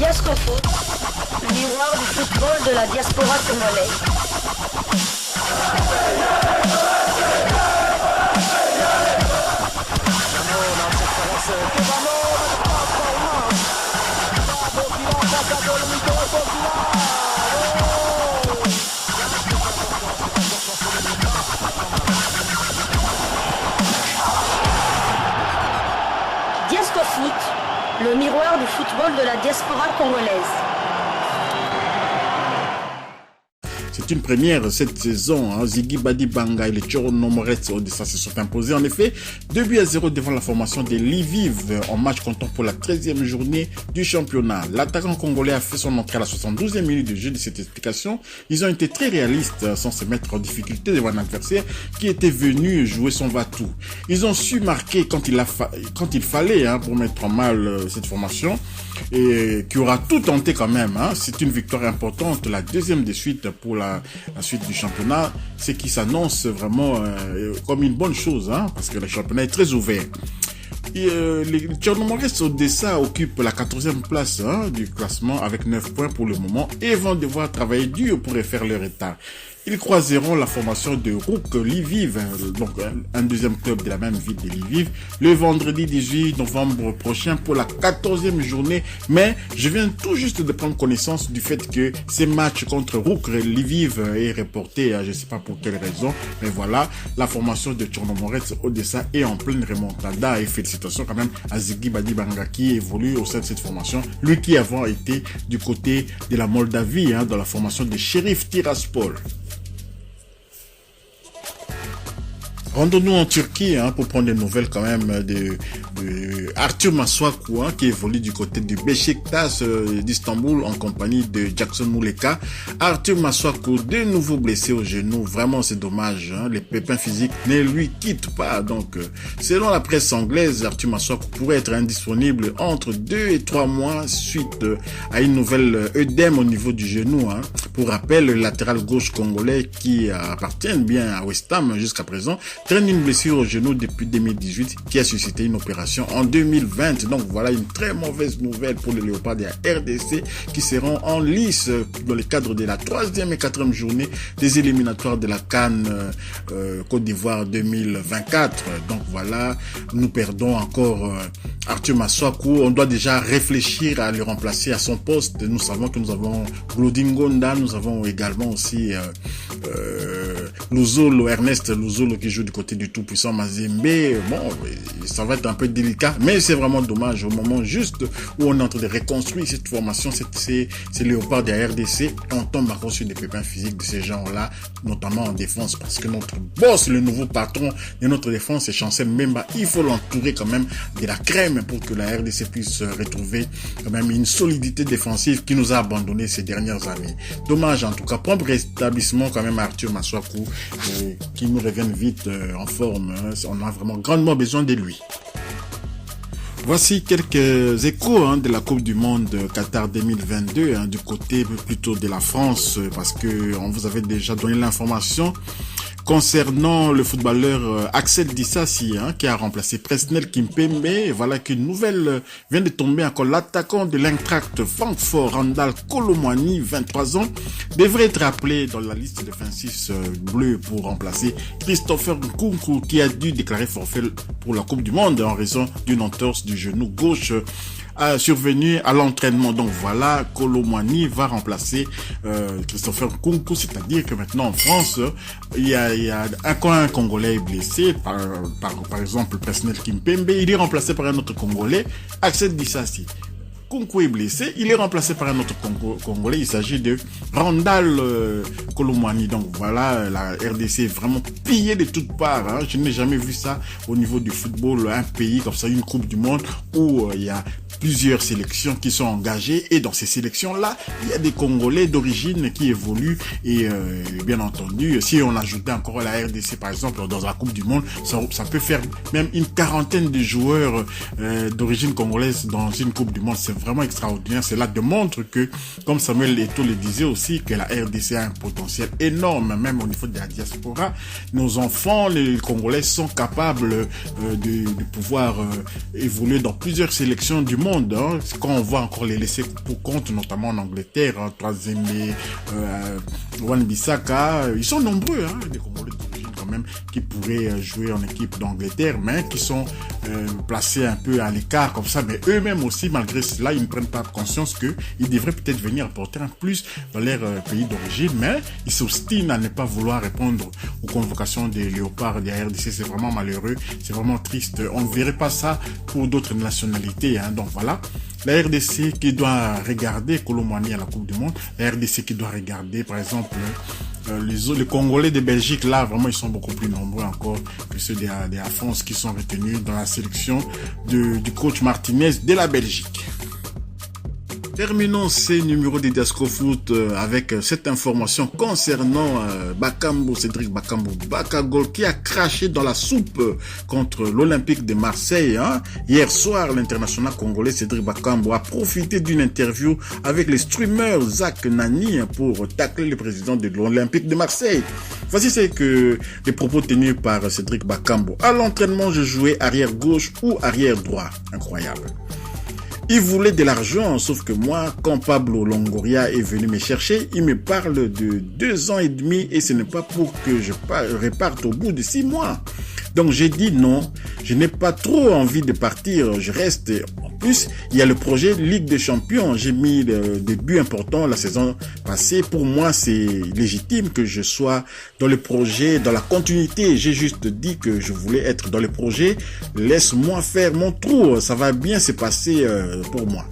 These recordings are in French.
Diascofoot, le miroir du football de la diaspora congolaise. Diascofoot, le miroir du football de la diaspora congolaise. C'est une première cette saison. Ziggy Badibanga et les Tchorno Moretz Odessa se sont imposés. En effet, 2-0 devant la formation des Lviv en match comptant pour la 13e journée du championnat. L'attaquant congolais a fait son entrée à la 72e minute de jeu de cette explication. Ils ont été très réalistes sans se mettre en difficulté devant un adversaire qui était venu jouer son va-tout. Ils ont su marquer quand il fallait pour mettre en mal cette formation et qui aura tout tenté quand même. C'est une victoire importante, la deuxième de suite pour la suite du championnat, ce qui s'annonce vraiment comme une bonne chose, parce que le championnat est très ouvert. Les Tchorno Moretz Odessa occupent la 14e place du classement avec 9 points pour le moment et vont devoir travailler dur pour refaire leur état. Ils croiseront la formation de ROUK Lviv, donc un deuxième club de la même ville de Lviv, le vendredi 18 novembre prochain pour la 14e journée. Mais je viens tout juste de prendre connaissance du fait que ces matchs contre ROUK Lviv est reporté, je ne sais pas pour quelle raison, mais voilà, la formation de Tchorno Moretz Odessa est en pleine remontada et félicitations quand même à Ziggy Badibanga qui évolue au sein de cette formation, lui qui avant été du côté de la Moldavie, dans la formation de Sheriff Tiraspol. Rendons-nous en Turquie pour prendre des nouvelles quand même de Arthur Masuaku qui évolue du côté du Beşiktaş d'Istanbul en compagnie de Jackson Muleka. Arthur Masuaku de nouveau blessé au genou, vraiment c'est dommage, les pépins physiques ne lui quittent pas. Donc selon la presse anglaise, Arthur Masuaku pourrait être indisponible entre 2 et 3 mois suite à une nouvelle œdème au niveau du genou. Pour rappel, le latéral gauche congolais qui appartient bien à West Ham jusqu'à présent traîne une blessure au genou depuis 2018 qui a suscité une opération en 2020. Donc voilà une très mauvaise nouvelle pour les Léopards de la RDC qui seront en lice dans le cadre de la 3e et 4e journée des éliminatoires de la CAN Côte d'Ivoire 2024. Donc voilà, nous perdons encore Arthur Masuaku. On doit déjà réfléchir à le remplacer à son poste. Nous savons que nous avons Glodingonda, nous avons également aussi Luzolo, Ernest Luzolo qui joue du côté du tout-puissant Mazembe. Bon, ça va être un peu délicat, mais c'est vraiment dommage au moment juste où on est en train de reconstruire cette formation, c'est Léopard de la RDC, on tombe encore sur des pépins physiques de ces gens-là, notamment en défense, parce que notre boss, le nouveau patron de notre défense, c'est Chancel Mbemba. Il faut l'entourer quand même de la crème pour que la RDC puisse retrouver quand même une solidité défensive qui nous a abandonné ces dernières années. Dommage en tout cas, prompt rétablissement quand même à Arthur Masuaku, qui nous revienne vite en forme. On a vraiment grandement besoin de lui. Voici quelques échos de la Coupe du Monde Qatar 2022 du côté plutôt de la France, parce que on vous avait déjà donné l'information concernant le footballeur Axel Disasi qui a remplacé Presnel Kimpembe. Et voilà qu'une nouvelle vient de tomber encore. L'attaquant de l'Eintracht Francfort, Randal Kolo Muani, 23 ans, devrait être appelé dans la liste défensif bleue pour remplacer Christopher Nkunku qui a dû déclarer forfait pour la Coupe du Monde en raison d'une entorse du genou gauche survenu à l'entraînement. Donc voilà, Kolo Muani va remplacer Christopher Nkunku, c'est-à-dire que maintenant en France, il y a un Congolais blessé, par exemple Presnel Kimpembe, il est remplacé par un autre Congolais, Axel Disasi. Nkunku est blessé, il est remplacé par un autre Congolais, il s'agit de Randal Kolo Muani. Donc voilà, la RDC est vraiment pillée de toutes parts. Je n'ai jamais vu ça au niveau du football, un pays comme ça, une Coupe du Monde où il y a plusieurs sélections qui sont engagées, et dans ces sélections-là, il y a des Congolais d'origine qui évoluent, et bien entendu, si on ajoutait encore la RDC par exemple dans la Coupe du Monde, ça peut faire même une quarantaine de joueurs d'origine congolaise dans une Coupe du Monde. C'est vraiment extraordinaire. Cela démontre que, comme Samuel Eto'o le disait aussi, que la RDC a un potentiel énorme, même au niveau de la diaspora. Nos enfants, les Congolais, sont capables de pouvoir évoluer dans plusieurs sélections du monde. monde, hein, quand on voit encore les laissés pour compte, notamment en Angleterre, hein, Troisième, Wan-Bissaka, ils sont nombreux, hein, des Congolais d'origine quand même, qui pourraient jouer en équipe d'Angleterre, mais qui sont placés un peu à l'écart comme ça, mais eux-mêmes aussi, malgré cela, ils ne prennent pas conscience qu'ils devraient peut-être venir apporter un plus dans leur pays d'origine, mais ils s'obstinent à ne pas vouloir répondre aux convocations des léopards des RDC. C'est vraiment malheureux, c'est vraiment triste. On ne verrait pas ça pour d'autres nationalités, hein. Donc voilà, la RDC qui doit regarder Kolo Muani à la Coupe du Monde, la RDC qui doit regarder par exemple les Congolais de Belgique, là vraiment ils sont beaucoup plus nombreux encore que ceux de la France qui sont retenus dans la sélection du coach Martinez de la Belgique. Terminons ces numéros de Diasco Foot avec cette information concernant Bakambu, Cédric Bakambu Bakagol, qui a craché dans la soupe contre l'Olympique de Marseille. Hein. Hier soir, l'international congolais Cédric Bakambu a profité d'une interview avec le streamer Zach Nani pour tacler le président de l'Olympique de Marseille. Voici ce que les propos tenus par Cédric Bakambu. À l'entraînement, je jouais arrière gauche ou arrière droit. Incroyable. Il voulait de l'argent, sauf que moi, quand Pablo Longoria est venu me chercher, il me parle de 2 ans et demi et ce n'est pas pour que je reparte au bout de 6 mois. Donc j'ai dit non, je n'ai pas trop envie de partir, je reste. En plus, il y a le projet Ligue des Champions. J'ai mis des buts importants la saison passée. Pour moi, c'est légitime que je sois dans le projet, dans la continuité. J'ai juste dit que je voulais être dans le projet. Laisse-moi faire mon trou, ça va bien se passer pour moi.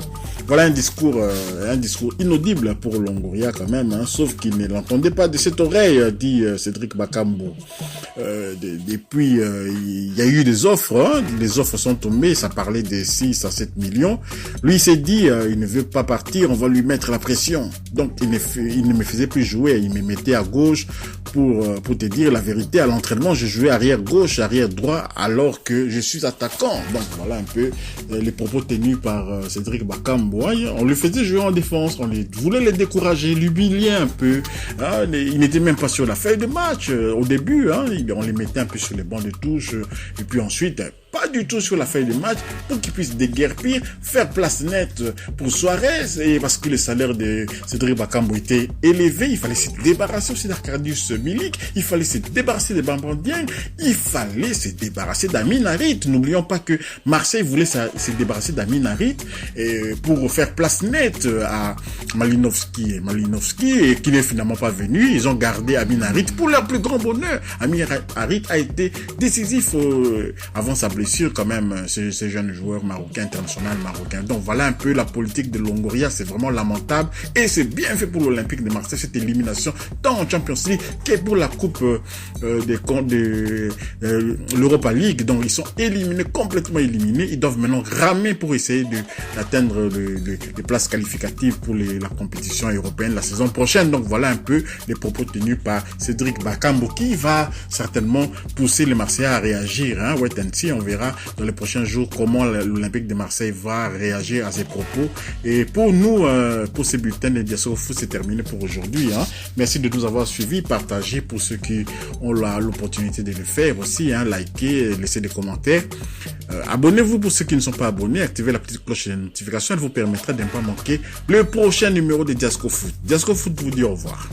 Voilà un discours inaudible pour Longoria quand même, hein, sauf qu'il ne l'entendait pas de cette oreille, dit Cédric Bakambu. Depuis, il y a eu des offres, hein, les offres sont tombées, ça parlait de 6 à 7 millions. Lui, il s'est dit, il ne veut pas partir, on va lui mettre la pression. Donc, il ne me faisait plus jouer, il me mettait à gauche. Pour te dire la vérité, à l'entraînement, je jouais arrière gauche, arrière droit, alors que je suis attaquant. Donc voilà un peu les propos tenus par Cédric Bakambu. On le faisait jouer en défense, on voulait le décourager, l'humilier un peu. Hein, il n'était même pas sur la feuille de match au début. Hein, on les mettait un peu sur les bancs de touche, et puis ensuite pas du tout sur la feuille de match pour qu'il puisse déguerpir, faire place nette pour Suarez, et parce que le salaire de Cédric Bakambu était élevé, il fallait se débarrasser aussi d'Arkadiusz Milik, il fallait se débarrasser de Bamba Dieng, il fallait se débarrasser d'Amin Harit. N'oublions pas que Marseille voulait se débarrasser d'Amin Harit pour faire place nette à Malinowski, et qui n'est finalement pas venu. Ils ont gardé Amin Harit pour leur plus grand bonheur. Amin Harit a été décisif avant sa blessure quand même, ces jeunes joueurs marocains, internationaux marocains. Donc voilà un peu la politique de Longoria, c'est vraiment lamentable et c'est bien fait pour l'Olympique de Marseille, cette élimination tant en Champions League que pour la Coupe de l'Europa League. Donc ils sont éliminés, complètement éliminés. Ils doivent maintenant ramer pour essayer d'atteindre les places qualificatives pour la compétition européenne la saison prochaine. Donc voilà un peu les propos tenus par Cédric Bakambu, qui va certainement pousser les Marseillais à réagir. Hein. Wait and see, on verra dans les prochains jours comment l'Olympique de Marseille va réagir à ces propos. Et pour nous, pour ce bulletin de Diasco Foot, c'est terminé pour aujourd'hui. Hein. Merci de nous avoir suivis, partagez pour ceux qui ont l'opportunité de le faire aussi, hein, likez, laissez des commentaires. Abonnez-vous pour ceux qui ne sont pas abonnés, activez la petite cloche de notification, elle vous permettra de ne pas manquer le prochain numéro de Diasco Foot. Diasco Foot vous dit au revoir.